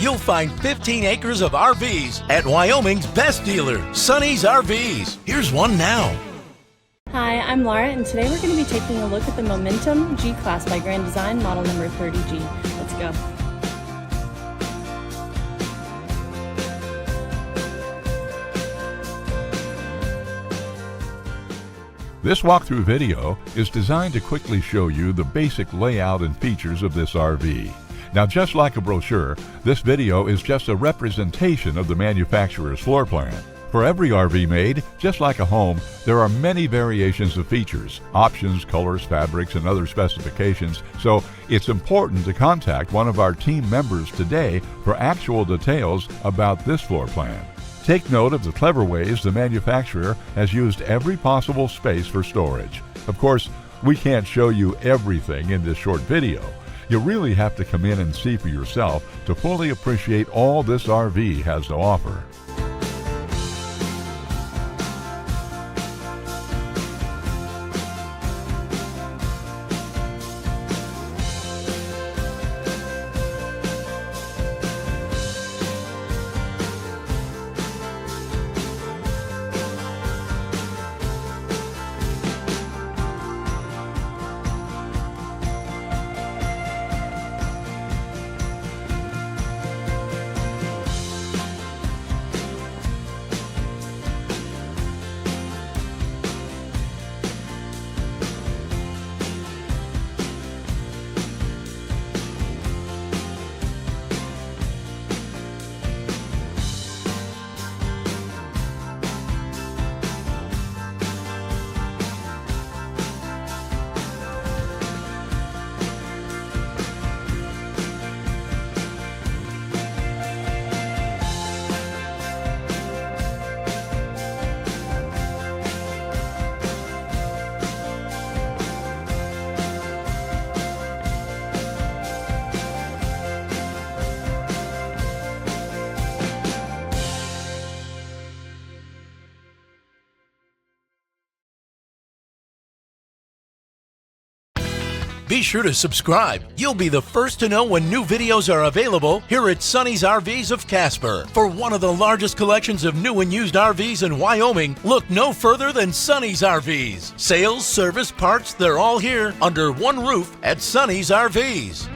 you'll find 15 acres of RVs at Wyoming's best dealer, Sonny's RVs. Here's one now. Hi, I'm Laura, and today we're going to be taking a look at the Momentum G-Class by Grand Design, model number 30G. Let's go. This walkthrough video is designed to quickly show you the basic layout and features of this RV. Now, just like a brochure, this video is just a representation of the manufacturer's floor plan. For every RV made, just like a home, there are many variations of features, options, colors, fabrics, and other specifications, so it's important to contact one of our team members today for actual details about this floor plan. Take note of the clever ways the manufacturer has used every possible space for storage. Of course, we can't show you everything in this short video. You really have to come in and see for yourself to fully appreciate all this RV has to offer. Be sure to subscribe. You'll be the first to know when new videos are available here at Sonny's RVs of Casper. For one of the largest collections of new and used RVs in Wyoming, look no further than Sonny's RVs. Sales, service, parts, they're all here under one roof at Sonny's RVs.